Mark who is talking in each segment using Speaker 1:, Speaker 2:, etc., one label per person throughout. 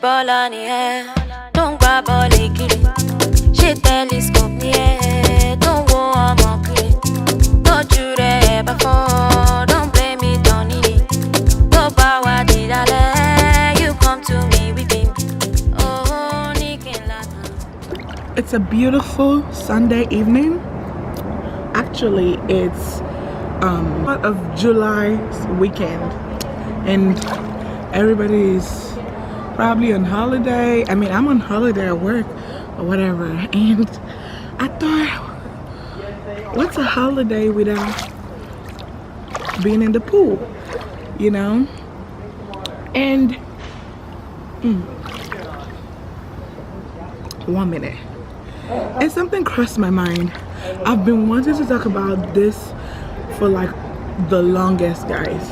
Speaker 1: ball on the air. Don't grab all the kitty. She telescope me, don't go on my kitty. Don't you there before, don't blame me, don't need it. Go power did I let you come to me with him. Oh,
Speaker 2: it's a beautiful Sunday evening. Actually, it's part of July's weekend, and everybody's probably on holiday. I mean, I'm on holiday at work or whatever, and I thought, what's a holiday without being in the pool, you know? And 1 minute, and something crossed my mind. I've been wanting to talk about this for like the longest, guys.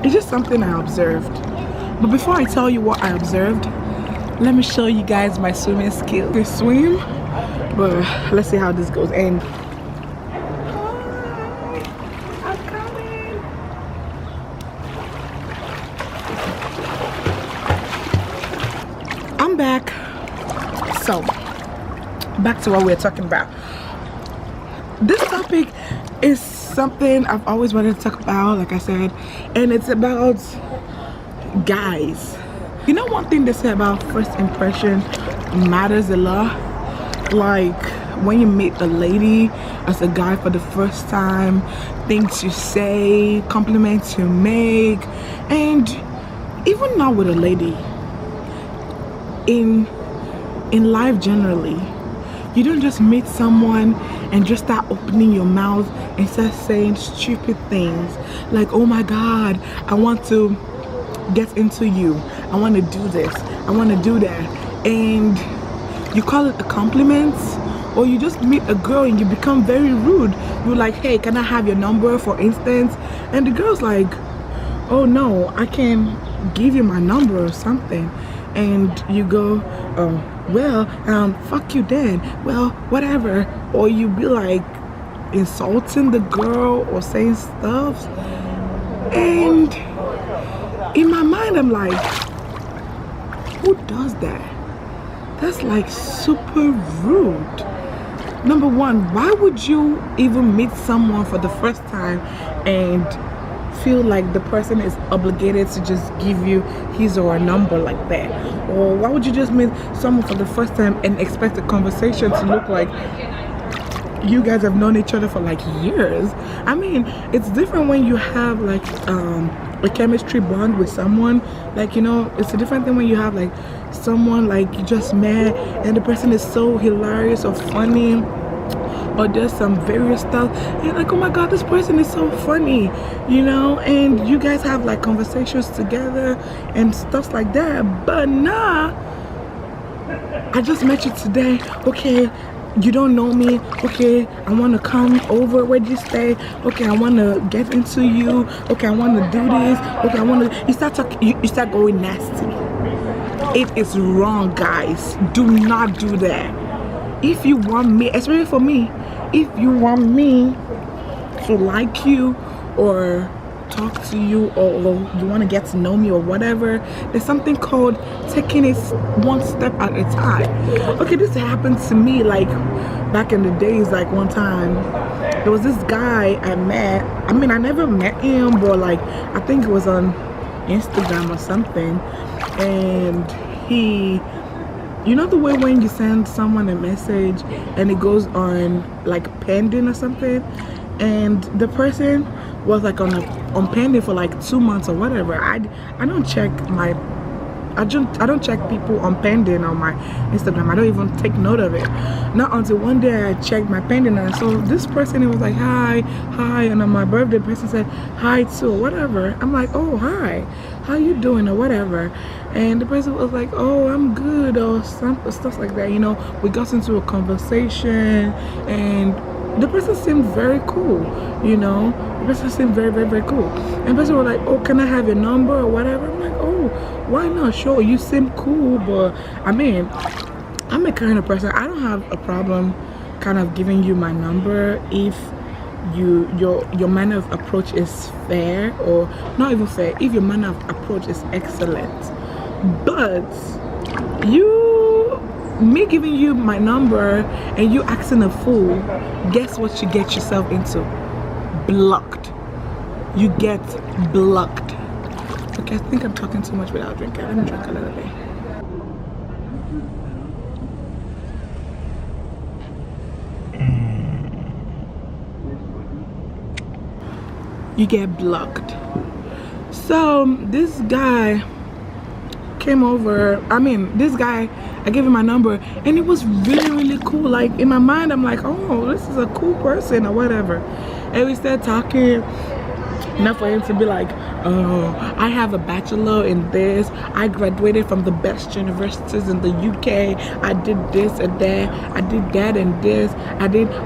Speaker 2: It's just something I observed. But before I tell you what I observed, let me show you guys my swimming skills. I swim, but let's see how this goes. And I'm coming. I'm back. So back to what we're talking about. This topic is something I've always wanted to talk about, like I said, and it's about guys. You know, one thing they say about first impression matters a lot. Like when you meet a lady as a guy for the first time, things you say, compliments you make, and even not with a lady, in life generally, you don't just meet someone and just start opening your mouth and start saying stupid things like, oh my god, I want to get into you, I want to do this, I want to do that, and you call it a compliment. Or you just meet a girl and you become very rude. You're like, hey, can I have your number, for instance? And the girl's like, oh no, I can't give you my number or something. And you go, oh, well, fuck you then, well, whatever. Or you be like insulting the girl or saying stuff, and in my mind I'm like, who does that? That's like super rude. Number one, why would you even meet someone for the first time and feel like the person is obligated to just give you his or her number like that? Or why would you just meet someone for the first time and expect the conversation to look like you guys have known each other for like years? I mean, it's different when you have like a chemistry bond with someone. Like, you know, it's a different thing when you have like someone like you just met and the person is so hilarious or funny, or there's some various stuff, and you're like, oh my god, this person is so funny, you know, and you guys have like conversations together and stuff like that. But nah, I just met you today, okay, you don't know me, okay, I want to come over, where'd you stay, okay, I want to get into you, okay, I want to do this, okay, I want to, you start talking, you start going nasty. It is wrong, guys. Do not do that. If you want me, especially for me, if you want me to like you or talk to you, or you want to get to know me or whatever, there's something called taking it one step at a time. Okay, this happened to me like back in the days. Like one time there was this guy I met. I mean, I never met him, but like I think it was on Instagram or something, and he, you know the way when you send someone a message and it goes on like pending or something, and the person was like on pending for like 2 months or whatever. I don't check my, I don't check people on pending on my Instagram. I don't even take note of it. Not until one day I checked my pending and I saw this person. It was like, hi, and on my birthday the person said hi too or whatever. I'm like, oh hi, how you doing or whatever, and the person was like, oh, I'm good, or some stuff like that, you know. We got into a conversation and the person seemed very cool, you know. The person seemed very, very, very cool. And the person was like, oh, can I have your number or whatever? I'm like, oh, why not? Sure, you seem cool, but I mean, I'm a kind of person, I don't have a problem kind of giving you my number if your manner of approach is fair, or not even fair, if your manner of approach is excellent. But me giving you my number and you acting a fool, guess what you get yourself into? Blocked. You get blocked. Okay, I think I'm talking too much without drinking. Let me drink a little bit. You get blocked. So this guy came over. I gave him my number and it was really cool. Like in my mind I'm like, oh, this is a cool person or whatever. And we started talking. Enough for him to be like, oh, I have a bachelor in this, I graduated from the best universities in the UK, I did this and that, I did that and this,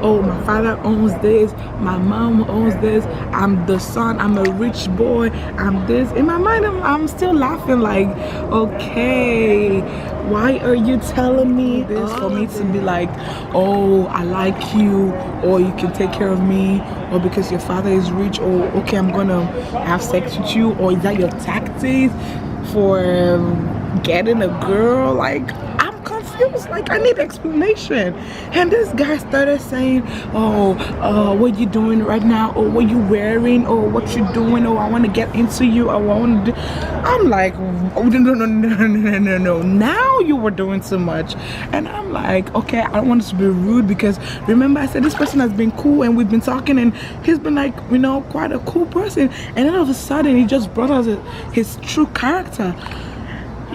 Speaker 2: oh, my father owns this, my mom owns this, I'm the son, I'm a rich boy, I'm this. In my mind I'm still laughing like, okay, why are you telling me this for me to be like, oh, I like you, or you can take care of me, or because your father is rich, or okay, I'm gonna have sex with you, or is that your tactics for getting a girl? Like, I'm confused. Like, I need explanation. And this guy started saying, oh, what you doing right now, or what you wearing, or what you doing, or I want to get into you, or I want to do. I'm like, oh, no, now you were doing too much. And I'm like, okay, I don't want to be rude, because remember I said this person has been cool and we've been talking and he's been like, you know, quite a cool person, and then all of a sudden he just brought us his true character.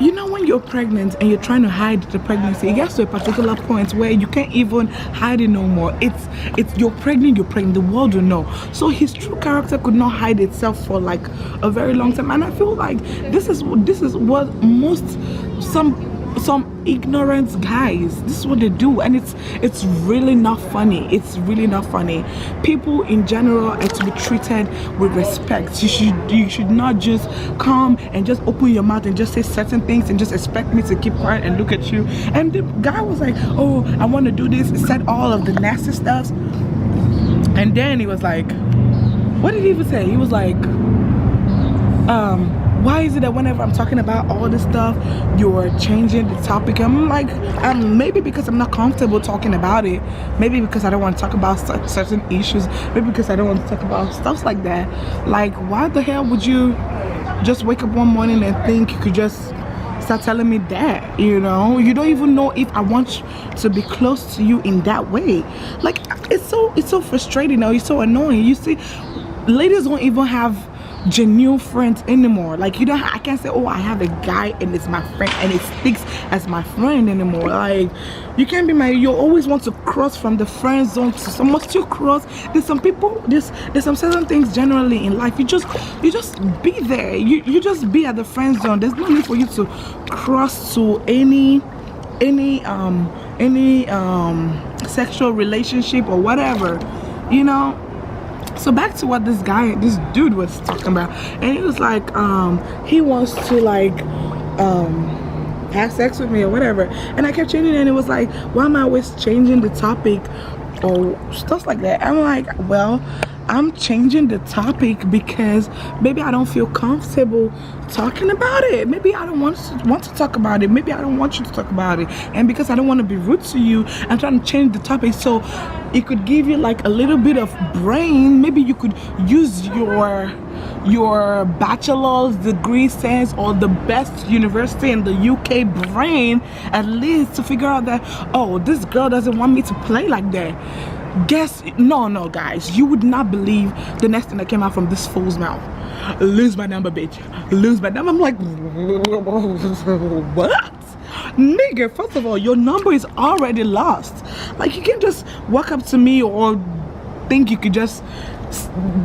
Speaker 2: You know, when you're pregnant and you're trying to hide the pregnancy, it gets to a particular point where you can't even hide it no more. It's you're pregnant, the world will know. So his true character could not hide itself for like a very long time. And I feel like this is what some ignorant guys, this is what they do, and it's really not funny. It's really not funny. People in general are to be treated with respect. You should not just come and just open your mouth and just say certain things and just expect me to keep quiet and look at you. And the guy was like, oh, I want to do this, said all of the nasty stuff, and then he was like, what did he even say? He was like, why is it that whenever I'm talking about all this stuff, you're changing the topic? I'm like, maybe because I'm not comfortable talking about it. Maybe because I don't want to talk about certain issues. Maybe because I don't want to talk about stuff like that. Like, why the hell would you just wake up one morning and think you could just start telling me that? You know, you don't even know if I want to be close to you in that way. Like, it's so frustrating now. It's so annoying. You see, ladies don't even have genuine friends anymore. Like, you don't, I can't say, oh, I have a guy and it's my friend and it sticks as my friend anymore. Like, you can't be you always want to cross from the friend zone to some, must you cross? There's some people, there's some certain things generally in life, you just be there. You just be at the friend zone. There's no need for you to cross to any sexual relationship or whatever, you know. So back to what this dude was talking about, and he was like, he wants to like have sex with me or whatever, and I kept changing it, and it was like, why am I always changing the topic or stuff like that? I'm like, well, I'm changing the topic because maybe I don't feel comfortable talking about it. Maybe I don't want to talk about it. Maybe I don't want you to talk about it. And because I don't want to be rude to you, I'm trying to change the topic so it could give you like a little bit of brain. Maybe you could use your bachelor's degree sense or the best university in the UK brain at least to figure out that, oh, this girl doesn't want me to play like that. No, guys, you would not believe the next thing that came out from this fool's mouth. Lose my number, bitch. Lose my number. I'm like, what? Nigga, first of all, your number is already lost. Like, you can't just walk up to me or think you could just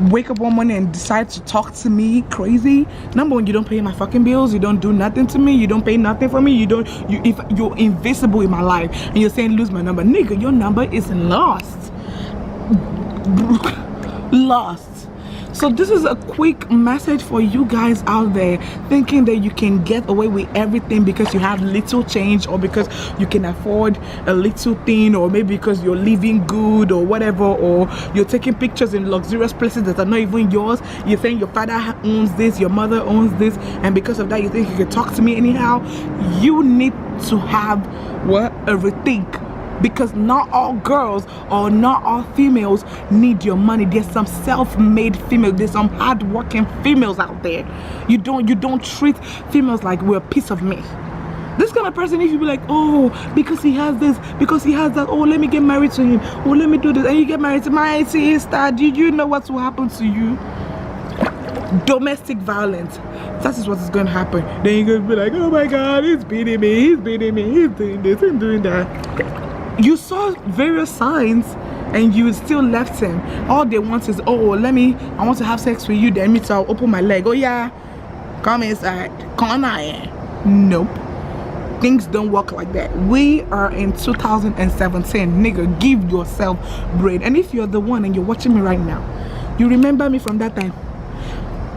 Speaker 2: wake up one morning and decide to talk to me crazy. Number one, you don't pay my fucking bills, you don't do nothing to me, you don't pay nothing for me, if you're invisible in my life, and you're saying lose my number. Nigga, your number is lost. Lost. So this is a quick message for you guys out there thinking that you can get away with everything because you have little change, or because you can afford a little thing, or maybe because you're living good or whatever, or you're taking pictures in luxurious places that are not even yours. You think your father owns this, your mother owns this, and because of that you think you can talk to me anyhow. You need to have a rethink, because not all girls or not all females need your money. There's some self-made females, there's some hard-working females out there. You don't treat females like we're a piece of meat. This kind of person, if you be like, oh, because he has this, because he has that, oh, let me get married to him, oh, let me do this, and you get married to my sister, do you know what will happen to you? Domestic violence. That is what is going to happen. Then you're going to be like, oh my God, he's beating me, he's doing this, he's doing that. You saw various signs and you still left him. All they want is, oh, I want to have sex with you, then me too, I'll open my leg. Oh yeah, come inside, come on. Nope, things don't work like that. We are in 2017, nigga. Give yourself bread. And if you're the one and you're watching me right now, you remember me from that time,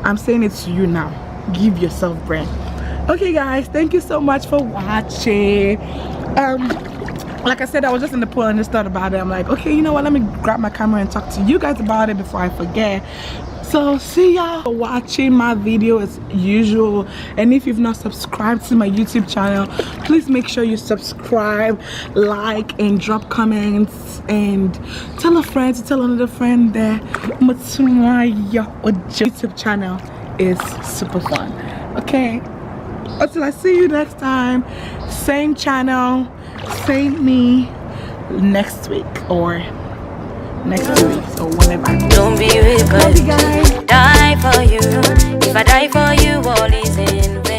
Speaker 2: I'm saying it to you now, give yourself bread. Okay guys, thank you so much for watching. Like I said, I was just in the pool and just thought about it. I'm like, okay, you know what, let me grab my camera and talk to you guys about it before I forget. So see y'all for watching my video as usual. And if you've not subscribed to my YouTube channel, please make sure you subscribe, like, and drop comments, and tell a friend to tell another friend that Motunaya YouTube channel is super fun. Okay, until I see you next time, same channel, same me, next week or next 2 weeks or whenever.
Speaker 1: Don't be wicked.
Speaker 2: Love you guys.
Speaker 1: Die for you. If I die for you, all is in vain.